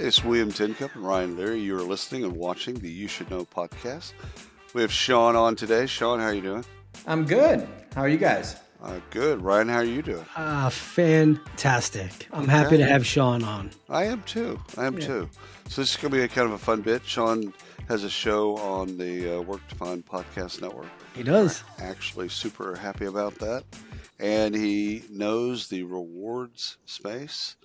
it's William Tincup and Ryan Leary. You are listening and watching the You Should Know podcast. We have Sean on today. Sean, how are you doing? I'm good. How are you guys? Good. Ryan, how are you doing? Fantastic. I'm happy to have Sean on. I am too. So this is going to be a kind of a fun bit. Sean has a show on the Work to Find podcast network. He does. I'm actually super happy about that. And he knows the rewards space.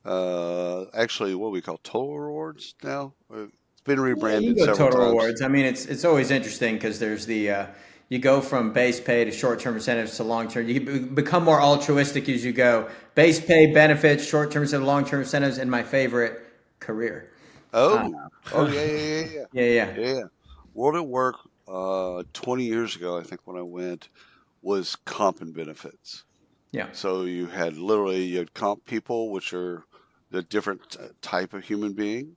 Actually, what we call total rewards now. It's been rebranded several total times. rewards. I mean, it's always interesting because there's the you go from base pay to short-term incentives to long-term. You become more altruistic as you go. Base pay, benefits, short-term incentives, long-term incentives, and my favorite, career. Yeah. World at Work 20 years ago, I think when I went, was comp and benefits. Yeah. So you had comp people, which are the different type of human being.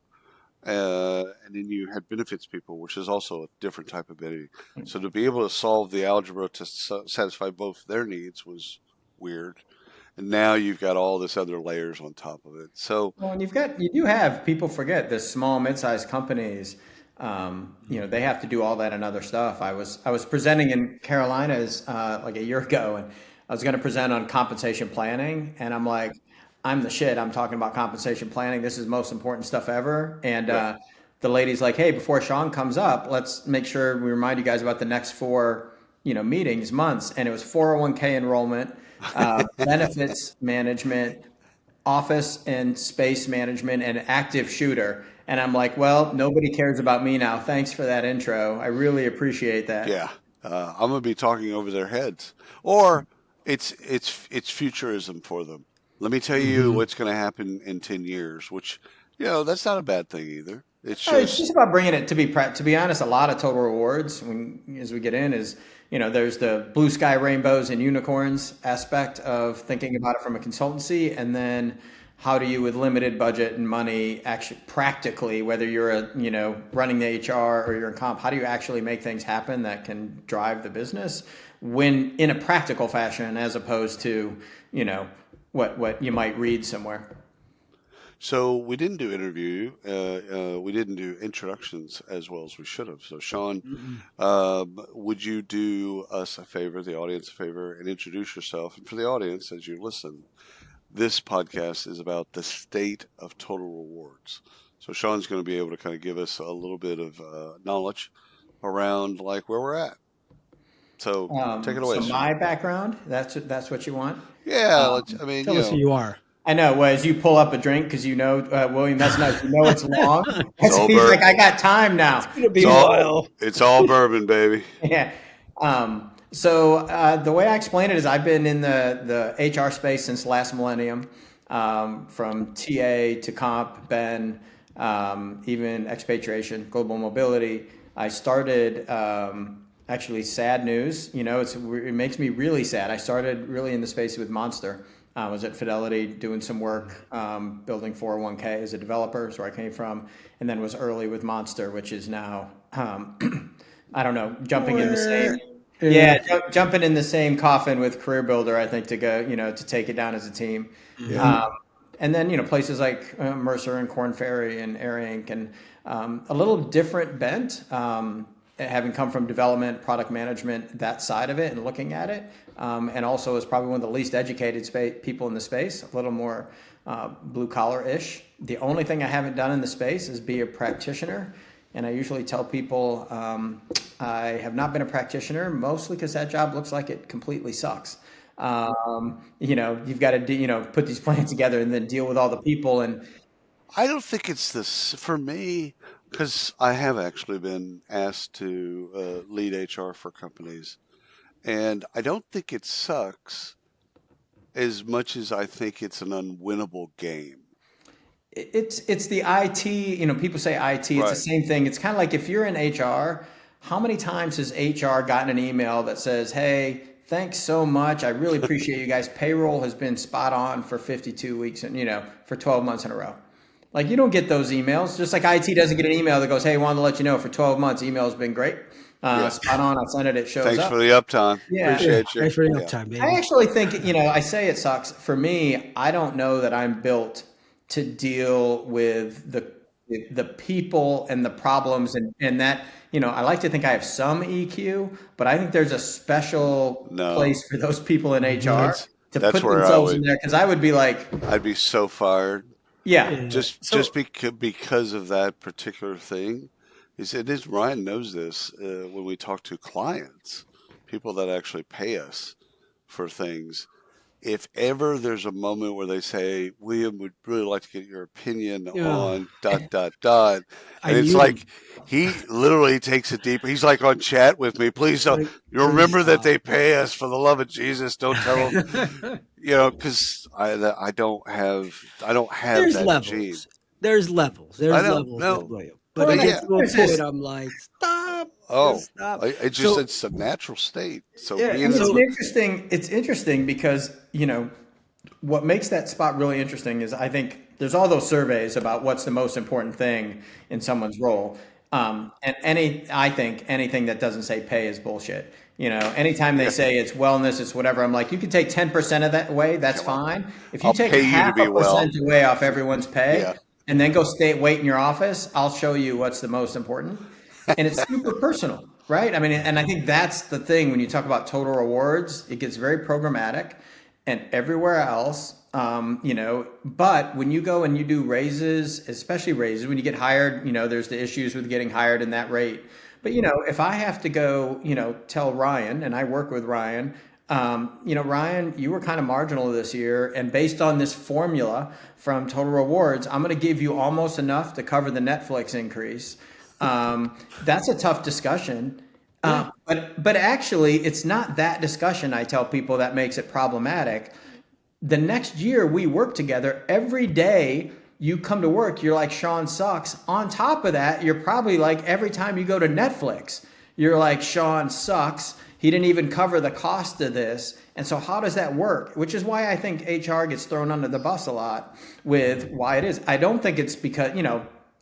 And then you had benefits people, which is also a different type of being. So to be able to solve the algebra to satisfy both their needs was weird. And now you've got all this other layers on top of it. So and you do have, people forget, the small, mid-sized companies. They have to do all that and other stuff. I was presenting in Carolinas like a year ago, and I was going to present on compensation planning, and I'm like, I'm the shit. I'm talking about compensation planning. This is the most important stuff ever. And the lady's like, hey, before Sean comes up, let's make sure we remind you guys about the next 4 months. And it was 401k enrollment, benefits management, office and space management, and active shooter. And I'm like, well, nobody cares about me now. Thanks for that intro. I really appreciate that. Yeah, I'm going to be talking over their heads. Or it's futurism for them. Let me tell you what's going to happen in 10 years, which, that's not a bad thing either. It's just about bringing it to be honest. A lot of total rewards, as we get in, is there's the blue sky rainbows and unicorns aspect of thinking about it from a consultancy, and then how do you, with limited budget and money, actually practically, whether you're running the HR or you're in comp, how do you actually make things happen that can drive the business when in a practical fashion, as opposed to what you might read somewhere. So we didn't do we didn't do introductions as well as we should have. So Sean, would you do us a favor, the audience a favor, and introduce yourself? And for the audience, as you listen, this podcast is about the state of total rewards. So Sean's going to be able to kind of give us a little bit of knowledge around like where we're at. So take it away. So my background, that's what you want? Yeah, Tell us who you are. I know. Well, as you pull up a drink, because William, that's nice. It's long. He's bourbon. Like, I got time now. It's gonna be a while. It's all bourbon, baby. Yeah. So the way I explain it is, I've been in the HR space since last millennium, from TA to comp, Ben, even expatriation, global mobility. I started. Actually, sad news. It makes me really sad. I started really in the space with Monster. I was at Fidelity doing some work, building 401k as a developer. That's where I came from, and then was early with Monster, which is now, I don't know, jumping in the same. Jumping in the same coffin with Career Builder. I think to go, to take it down as a team. Yeah. And then places like Mercer and Korn Ferry and Air Inc. and a little different bent. Having come from development, product management, that side of it, and looking at it, and also is probably one of the least educated people in the space, a little more blue collar-ish. The only thing I haven't done in the space is be a practitioner, and I usually tell people I have not been a practitioner, mostly because that job looks like it completely sucks. You've got to put these plans together and then deal with all the people. And I don't think it's this for me. Because I have actually been asked to lead HR for companies, and I don't think it sucks as much as I think it's an unwinnable game. It's the IT, people say IT, it's the same thing. It's kind of like if you're in HR, how many times has HR gotten an email that says, hey, thanks so much. I really appreciate you guys. Payroll has been spot on for 52 weeks and, for 12 months in a row. Like, you don't get those emails, just like IT doesn't get an email that goes, hey, wanted to let you know for 12 months, email's been great. Spot on. I sent it. It shows Thanks up. Thanks for the uptime. Yeah. Appreciate you. Thanks for the uptime, baby. I actually think, I say it sucks. For me, I don't know that I'm built to deal with the people and the problems and that, I like to think I have some EQ, but I think there's a special No, place for those people in HR that's to that's put where I themselves in would. there, because I would be like, I'd be so fired yeah, Yeah. just So because of that particular thing. It is Ryan knows this when we talk to clients, people that actually pay us for things. If ever there's a moment where they say, William would really like to get your opinion yeah, on dot dot dot, I and it's mute like him. he literally takes it deep. He's like on chat with me. Please don't. Like, You please remember that stop. they pay us for the love of Jesus. Don't tell them. Because I don't have There's that gene. levels. There's levels. I There's know, levels with no, William. But well, it but gets yeah. to a there's point this. I'm like, stop. Oh, Just stop. it just So it's a natural state. So yeah, being And in it's so interesting. It's interesting because, what makes that spot really interesting is I think there's all those surveys about what's the most important thing in someone's role. And I think anything that doesn't say pay is bullshit. Anytime they yeah, say it's wellness, it's whatever. I'm like, you can take 10% of that away. That's come on. fine. If you I'll take pay you to half be a well. percent away off everyone's Yeah. pay and then go wait in your office, I'll show you what's the most important. And it's super personal, right? I mean, and I think that's the thing when you talk about total rewards, it gets very programmatic and everywhere else. But when you go and you do raises, especially raises, when you get hired, there's the issues with getting hired in that rate. But if I have to go, tell Ryan, and I work with Ryan, Ryan, you were kind of marginal this year, and based on this formula from Total Rewards, I'm going to give you almost enough to cover the Netflix increase. That's a tough discussion. yeah. But actually, it's not that discussion, I tell people, that makes it problematic. The next year we work together every day. You come to work, you're like, Sean sucks. On top of that, you're probably like, every time you go to Netflix, you're like, Sean sucks. He didn't even cover the cost of this. And so how does that work? Which is why I think HR gets thrown under the bus a lot with why it is. I don't think it's because,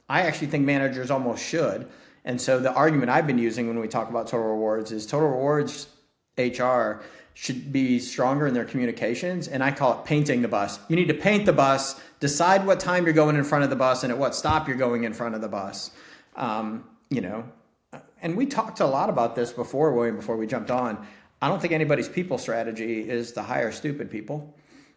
I actually think managers almost should. And so the argument I've been using when we talk about Total Rewards is Total Rewards HR should be stronger in their communications. And I call it painting the bus. You need to paint the bus, decide what time you're going in front of the bus and at what stop you're going in front of the bus. You know, and we talked a lot about this before, William, before we jumped on. I don't think anybody's people strategy is to hire stupid people,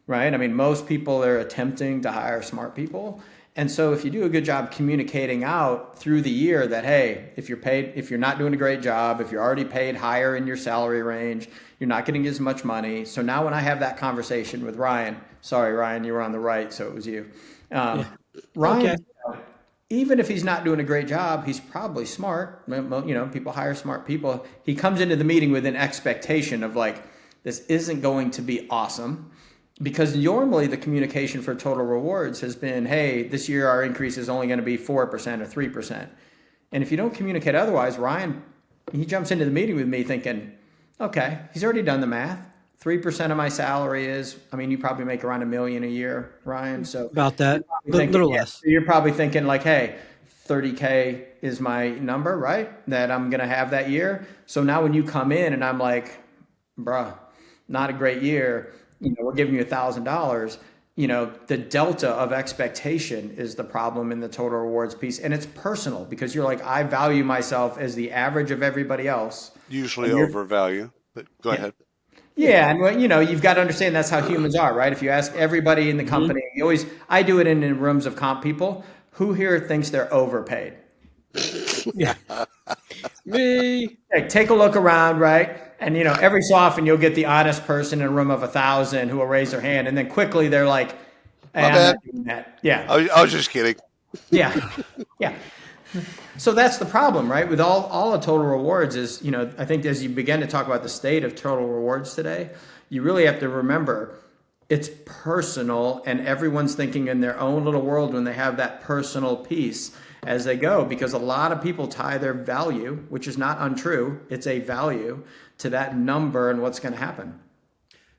right? I mean, most people are attempting to hire smart people. And so if you do a good job communicating out through the year that, hey, if you're not doing a great job, if you're already paid higher in your salary range, you're not getting as much money. So now when I have that conversation with Ryan, sorry, Ryan, you were on the right, so it was you. Yeah. Ryan, Okay. even if he's not doing a great job, he's probably smart. People hire smart people. He comes into the meeting with an expectation of like, this isn't going to be awesome. Because normally the communication for Total Rewards has been, hey, this year our increase is only going to be 4% or 3%. And if you don't communicate otherwise, Ryan, he jumps into the meeting with me thinking, okay, he's already done the math. 3% of my salary is, you probably make around $1 million a year, Ryan. So About that. you're thinking, Little yeah, less. so you're probably thinking like, hey, 30K is my number, right? That I'm going to have that year. So now when you come in and I'm like, bruh, not a great year, we're giving you $1,000, the delta of expectation is the problem in the Total Rewards piece. And it's personal because you're like, I value myself as the average of everybody else. Usually And you're, overvalue, but go yeah. ahead. Yeah, and you've got to understand that's how humans are, right? If you ask everybody in the company, I do it in rooms of comp people, who here thinks they're overpaid? Yeah. Me. Hey, take a look around, right? And every so often you'll get the honest person in a room of 1,000 who will raise their hand, and then quickly they're like, "Hey, My I'm bad. not doing that." Yeah, I was just kidding. yeah, yeah. So that's the problem, right? With all of Total Rewards is, I think as you begin to talk about the state of Total Rewards today, you really have to remember it's personal, and everyone's thinking in their own little world when they have that personal piece as they go, because a lot of people tie their value, which is not untrue, it's a value, to that number and what's going to happen.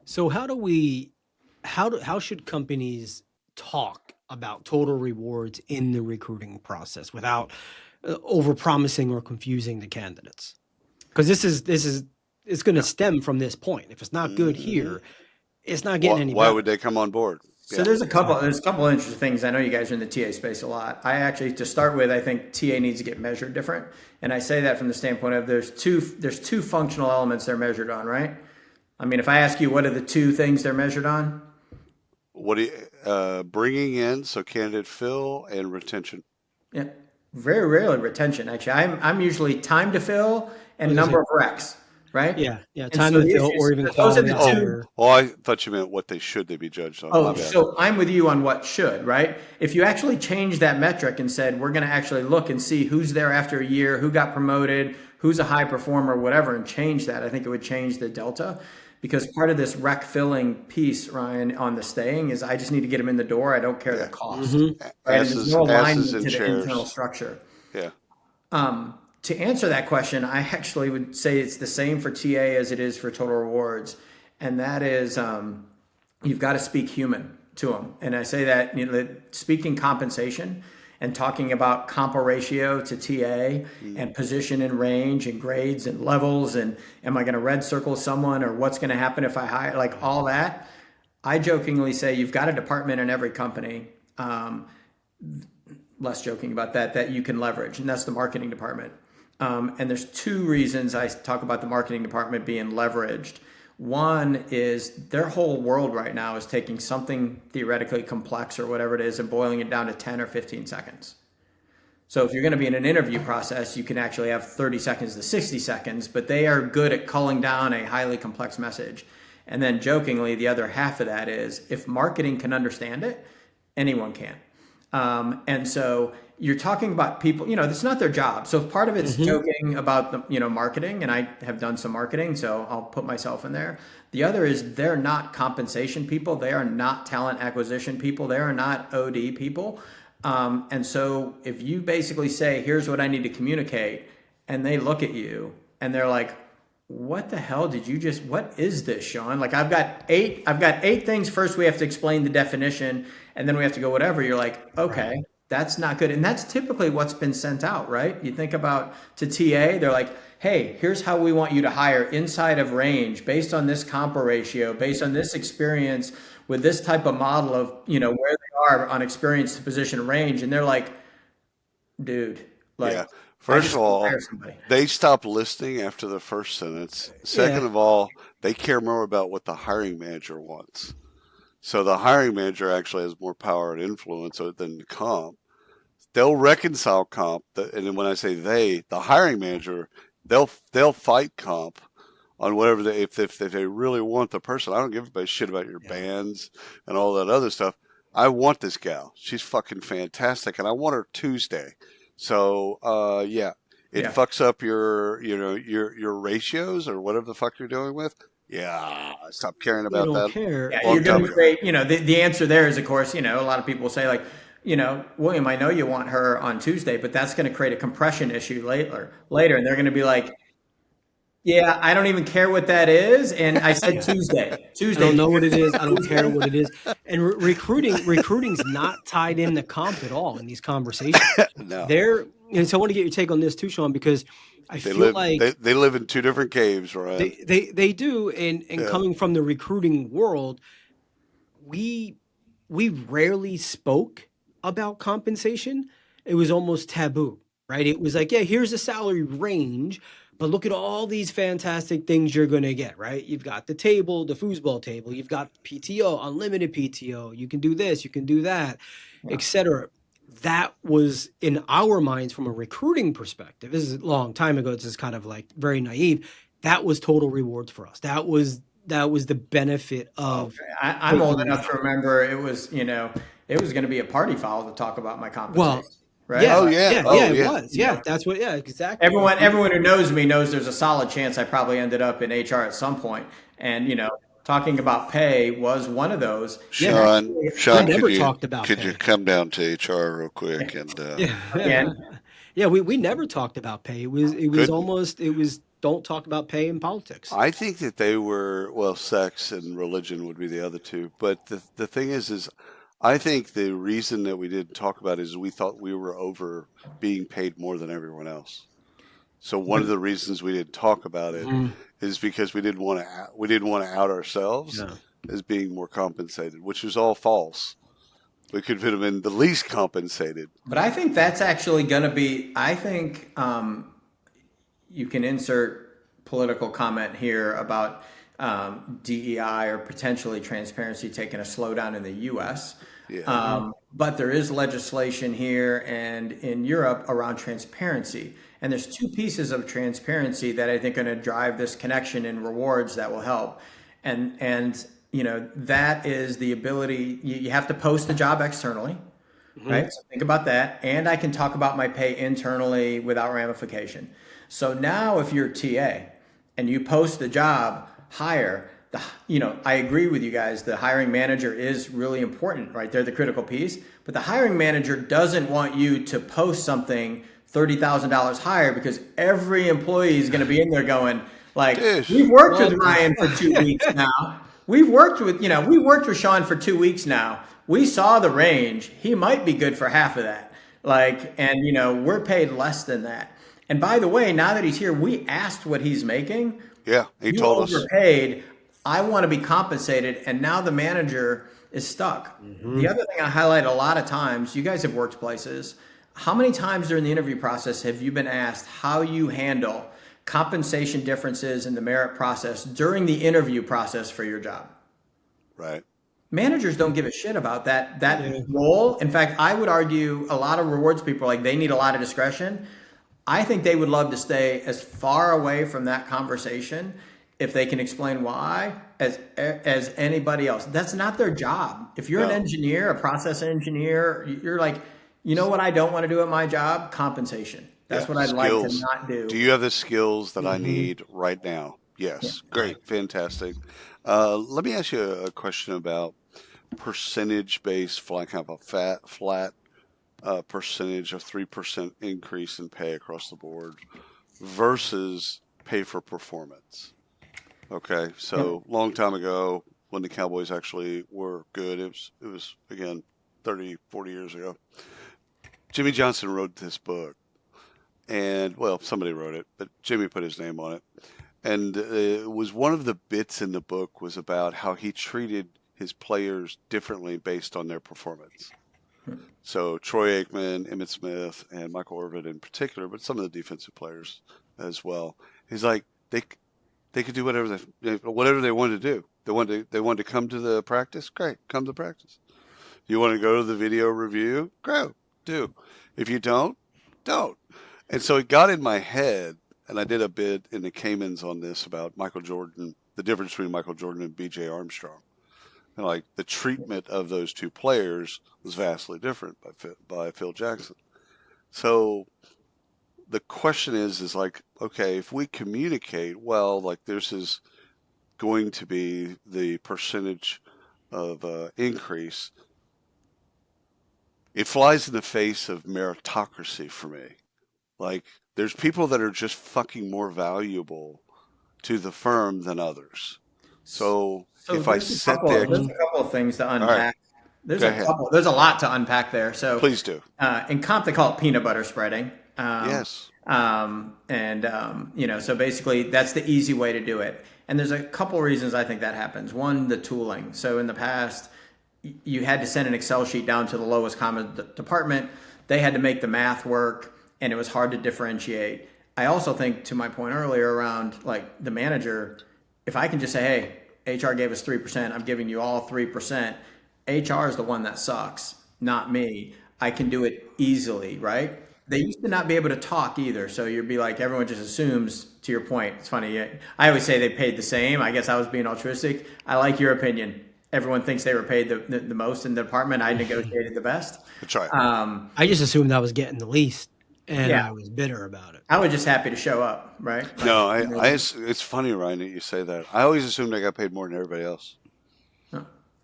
So how should companies talk about total rewards in the recruiting process without overpromising or confusing the candidates? Because it's going to stem from this point. If it's not good Hmm. here, it's not getting any Why better. would they come on board? So Yeah. there's a couple of interesting things. I know you guys are in the TA space a lot. I actually, to start with, I think TA needs to get measured different. And I say that from the standpoint of there's two functional elements they're measured on, right? I mean, if I ask you what are the two things they're measured on? What do you, bringing in, so candidate fill and retention. Yeah, very rarely retention. Actually, I'm usually time to fill I and was gonna number say, of recs, right? yeah, And time so to the fill issues, or even those are quality the of Oh, two. hire. oh, I thought you meant what they should they be judged on. My Oh, bad. so I'm with you on what should, right? If you actually change that metric and said, we're going to actually look and see who's there after a year, who got promoted, who's a high performer, whatever, and change that, I think it would change the delta. Because part of this rec filling piece, Ryan, on the staying is I just need to get them in the door. I don't care the Yeah. cost, Hmm. right? And there's no Asses alignment and to the internal chairs. structure. Yeah. To answer that question, I actually would say it's the same for TA as it is for total rewards. And that is, you've got to speak human to them. And I say that, speaking compensation and talking about compa ratio to TA and position and range and grades and levels and am I going to red circle someone or what's going to happen if I hire, like all that. I jokingly say you've got a department in every company. Less joking about that you can leverage, and that's the marketing department. And there's two reasons I talk about the marketing department being leveraged. One is their whole world right now is taking something theoretically complex or whatever it is and boiling it down to 10 or 15 seconds. So if you're going to be in an interview process, you can actually have 30 seconds to 60 seconds, but they are good at culling down a highly complex message. And then jokingly, the other half of that is if marketing can understand it, anyone can. And so you're talking about people, it's not their job. So part of it's Hmm. joking about the, marketing, and I have done some marketing, so I'll put myself in there. The other is they're not compensation people. They are not talent acquisition people. They are not OD people. And so if you basically say, here's what I need to communicate, and they look at you and they're like, what the hell did you just, what is this, Sean? Like I've got eight things. First, we have to explain the definition and then we have to go whatever. You're like, okay, Right. that's not good. And that's typically what's been sent out, right? You think about to TA, they're like, hey, here's how we want you to hire inside of range based on this compa ratio, based on this experience with this type of model of, where they are on experience to position range. And they're like, dude, like, Yeah. I First just of want to all, hire somebody. they stop listening after the first sentence. Second Yeah. of all, they care more about what the hiring manager wants. So the hiring manager actually has more power and influence than comp. They'll reconcile comp, and then when I say they, the hiring manager, they'll fight comp on whatever if they really want the person. I don't give a shit about your Yeah. bands and all that other stuff. I want this gal. She's fucking fantastic, and I want her Tuesday. So yeah, it Yeah. fucks up your ratios or whatever the fuck you're dealing with. Yeah, stop caring They about don't that care. Yeah, long you're And going time to ago. create, the answer there is, of course, a lot of people will say, like, William, I know you want her on Tuesday, but that's going to create a compression issue later. And they're going to be like, yeah, I don't even care what that is. And I said yeah, Tuesday, I don't Tuesday, know what it is. I don't care Tuesday. what it is. And recruiting's not tied in the comp at all in these conversations. No, They're and so I want to get your take on this too, Sean, because I they feel live they, like they live in two different caves, Ryan. they do. And Yeah. coming from the recruiting world, we we rarely spoke about compensation. It was almost taboo, right? It was like, yeah, here's a salary range, but look at all these fantastic things you're going to get, right? You've got the table, the foosball table, you've got PTO, unlimited PTO, you can do this, you can do that, Yeah. etc. That was in our minds from a recruiting perspective. This is a long time ago. This is kind of like very naive. That was total rewards for us. That was the benefit Oh, of okay. I'm old taking enough to that. remember it was going to be a party foul to talk about my Well, compensation, right? yeah, Oh Like, yeah. yeah, Oh yeah, it yeah. was. you Yeah, know, that's what. Yeah, exactly. Like everyone who knows me knows there's a solid chance I probably ended up in HR at some point. And, talking about pay was one of those. yeah, And Sean, actually, we Sean, never talked about could you pay. come down to HR real quick and Yeah, again, yeah, we never talked about pay. It was couldn't almost it was don't talk about pay in politics. I think that they were well, sex and religion would be the other two. But the thing is I think the reason that we didn't talk about it is we thought we were over being paid more than everyone else. So one But of the reasons we didn't talk about it mhm, is because we didn't want to out ourselves, yeah, as being more compensated, which is all false. We could put them in the least compensated. But I think that's actually going to be, I think you can insert political comment here about DEI or potentially transparency taking a slowdown in the US. Yeah. But there is legislation here and in Europe around transparency. And there's two pieces of transparency that I think are going to drive this connection and rewards that will help. And that is the ability, you have to post the job externally, right? So think about that. And I can talk about my pay internally without ramification. So now if you're TA and you post the job higher, I agree with you guys. The hiring manager is really important, right? They're the critical piece. But the hiring manager doesn't want you to post something $30,000 higher because every employee is going to be in there going, like, we've worked with Ryan for 2 weeks now. We've worked with Sean for 2 weeks now. We saw the range. He might be good for half of that. And we're paid less than that. And by the way, now that he's here, we asked what he's making. Yeah, he told us. Overpaid. I want to be compensated. And now the manager is stuck. The other thing I highlight a lot of times, you guys have worked places. How many times during the interview process have you been asked how you handle compensation differences in the merit process during the interview process for your job? Right. Managers don't give a shit about that role. In fact, I would argue a lot of rewards people they need a lot of discretion. I think they would love to stay as far away from that conversation if they can explain why as anybody else. That's not their job. If you're an engineer, a process engineer, you're like, you know what I don't want to do at my job? Compensation. That's what I'd like to not do. Do you have the skills that I need right now? Yes. Yeah. Great. Fantastic. Let me ask you a question about percentage-based, kind of a flat percentage of 3% increase in pay across the board versus pay for performance. Okay. So long time ago when the Cowboys actually were good, it was again, 30, 40 years ago. Jimmy Johnson wrote this book, and somebody wrote it, but Jimmy put his name on it. And it was one of the bits in the book was about how he treated his players differently based on their performance. So Troy Aikman, Emmitt Smith, and Michael Irvin in particular, but some of the defensive players as well. He's like they could do whatever they wanted to do. They wanted to come to the practice. Great, come to practice. You want to go to the video review? Go, do. If you don't. And so it got in my head, and I did a bit in the Caymans on this about Michael Jordan, the difference between Michael Jordan and B.J. Armstrong. And like the treatment of those two players was vastly different by Phil Jackson. So the question is like, okay, if we communicate well, like this is going to be the percentage of increase, it flies in the face of meritocracy for me. Like, there's people that are just fucking more valuable to the firm than others. So if I set there's a couple of things to unpack. Right. There's a lot to unpack there. So please do. In comp, they call it peanut butter spreading. Yes. So basically that's the easy way to do it. And there's a couple of reasons I think that happens. One, the tooling. So in the past, you had to send an Excel sheet down to the lowest common department. They had to make the math work, and it was hard to differentiate. I also think, to my point earlier around like the manager, if I can just say, hey, HR gave us 3%, I'm giving you all 3%. HR is the one that sucks, not me. I can do it easily, right? They used to not be able to talk either. So you'd be like, everyone just assumes, to your point. It's funny. I always say they paid the same. I guess I was being altruistic. I like your opinion. Everyone thinks they were paid the most in the department. I negotiated the best. That's right. I just assumed I was getting the least, and I was bitter about it. I was just happy to show up, right? Like, no, it's funny, Ryan, that you say that. I always assumed I got paid more than everybody else.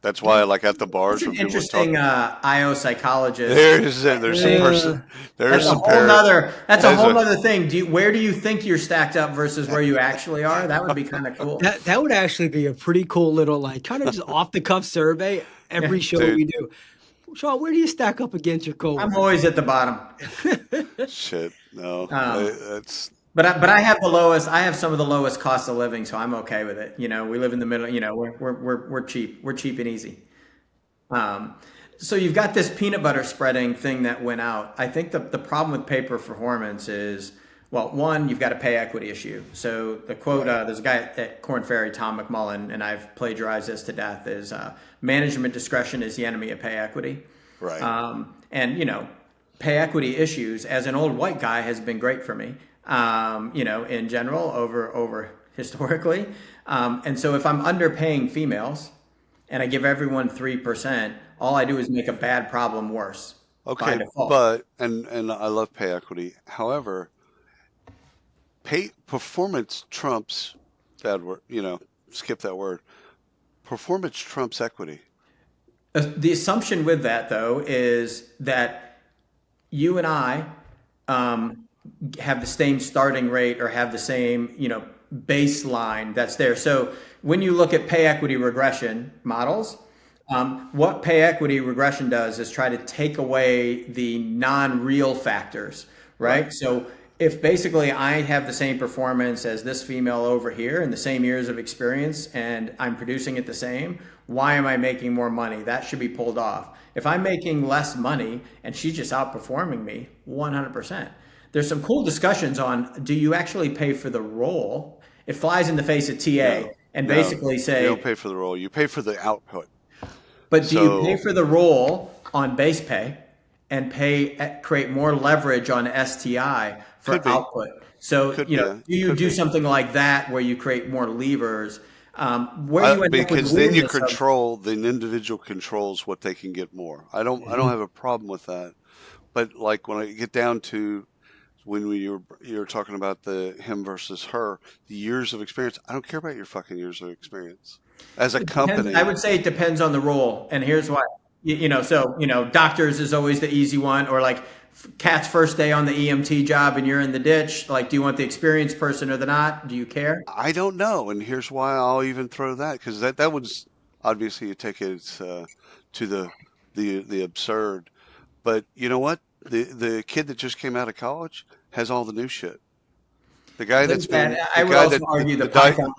That's why, like at the bars, it's an interesting IO psychologist. There's some person. There's some. That's a whole other thing. Where do you think you're stacked up versus where you actually are? That would be kind of cool. That would actually be a pretty cool little kind of just off the cuff survey every show we do. Sean, where do you stack up against your coworkers? I'm always at the bottom. Shit, no, But I have the lowest. I have some of the lowest cost of living, so I'm okay with it. We live in the middle. We're cheap. We're cheap and easy. Um, so you've got this peanut butter spreading thing that went out. I think the problem with pay performance is, well, one, you've got a pay equity issue. So the quote, Right. there's a guy at Korn Ferry, Tom McMullen, and I've plagiarized this to death, is management discretion is the enemy of pay equity. Right. And pay equity issues as an old white guy has been great for me. In general, over historically. And so if I'm underpaying females and I give everyone 3%, all I do is make a bad problem worse by Okay, default. but and I love pay equity. However, pay performance trumps bad word, skip that word. Performance trumps equity. The assumption with that, though, is that you and I um, have the same starting rate or have the same, baseline that's there. So when you look at pay equity regression models, what pay equity regression does is try to take away the non-real factors, Right. right? So if basically I have the same performance as this female over here and the same years of experience and I'm producing it the same, why am I making more money? That should be pulled off. If I'm making less money and she's just outperforming me 100%, there's some cool discussions on, do you actually pay for the role? It flies in the face of TA No. and No. basically You don't say, pay for the role. You pay for the output. but do you pay So for the role on base pay and create more leverage on STI could for be. output? So, Could be. do you Could do be. something like that where you create more levers, where you end up with the Because then you weirdness of, control the individual controls what they can get more. I don't have a problem with that. But like when I get down to when you're talking about the him versus her, the years of experience, I don't care about your fucking years of experience. As a it depends, I company, would say it depends on the role. And here's why. So, doctors is always the easy one, or like Cat's first day on the EMT job and you're in the ditch. Like, do you want the experienced person or the not? Do you care? I don't know, and here's why I'll even throw that because that was obviously you take it to the absurd. But you know what? The kid that just came out of college has all the new shit. The guy that's And been I the would guy also that argue the the guy. Python,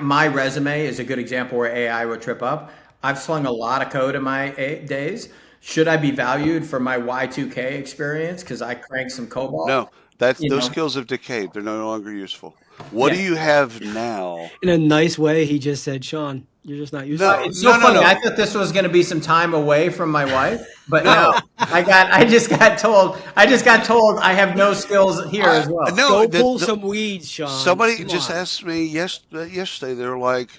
my resume is a good example where AI would trip up. I've slung a lot of code in my days. Should I be valued for my Y2K experience because I cranked some COBOL? No, that's You those know, skills have decayed. They're no longer useful. What do yeah. you have now? In a nice way, he just said, Sean, you're just not useful. No, It's so no, no, funny. I no, thought this was going to be some time away from my wife, but no. no. I just got told I have no skills here as well. No. Go pull some weeds, Sean. Somebody Come just on. asked me yesterday. They're like,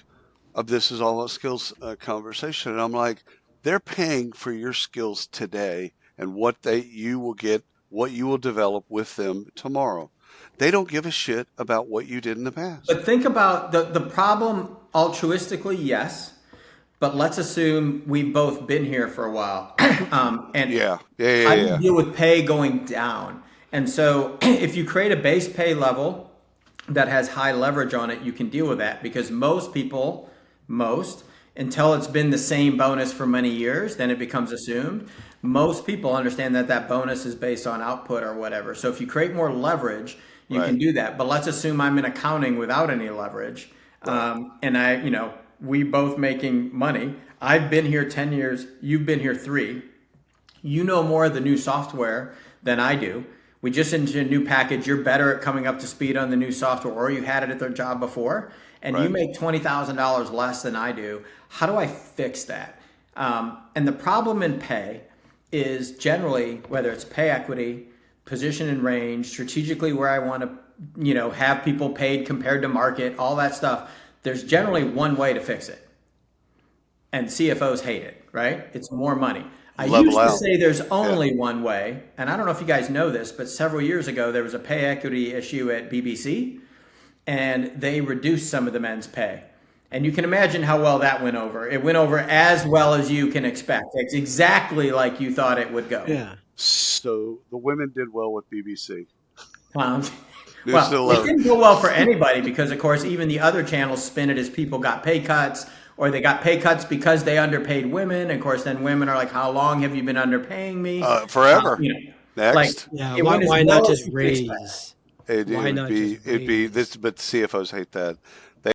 "This is all a skills conversation," and I'm like, "They're paying for your skills today and what you will get, what you will develop with them tomorrow. They don't give a shit about what you did in the past." But think about the problem altruistically, yes. But let's assume we've both been here for a while. And Yeah, yeah, yeah, how do you yeah. deal with pay going down? And so if you create a base pay level that has high leverage on it, you can deal with that because most people, until it's been the same bonus for many years, then it becomes assumed. Most people understand that that bonus is based on output or whatever. So if you create more leverage, you can Right, do that. But let's assume I'm in accounting without any leverage, right, and we both making money. I've been here 10 years. You've been here 3. You know more of the new software than I do. We just into a new package. You're better at coming up to speed on the new software, or you had it at their job before, and you right. make $20,000 less than I do. How do I fix that? And the problem in pay is generally whether it's pay equity, position and range, strategically where I want to, have people paid compared to market, all that stuff. There's generally one way to fix it and CFOs hate it, right? It's more money. I Level used to out. say there's Yeah. only one way, and I don't know if you guys know this, but several years ago there was a pay equity issue at BBC, and they reduced some of the men's pay. And you can imagine how well that went over. It went over as well as you can expect. It's exactly like you thought it would go. Yeah. So the women did well with BBC. Um, News to well, it 11. didn't go well for anybody because, of course, even the other channels spin it as people got pay cuts or they got pay cuts because they underpaid women. Of course, then women are like, "How long have you been underpaying me?" Forever. You know, like Next. Yeah. it Why, went as why not well as just you could expect. raise? Why It would not just be it'd be raise? this, but CFOs hate that.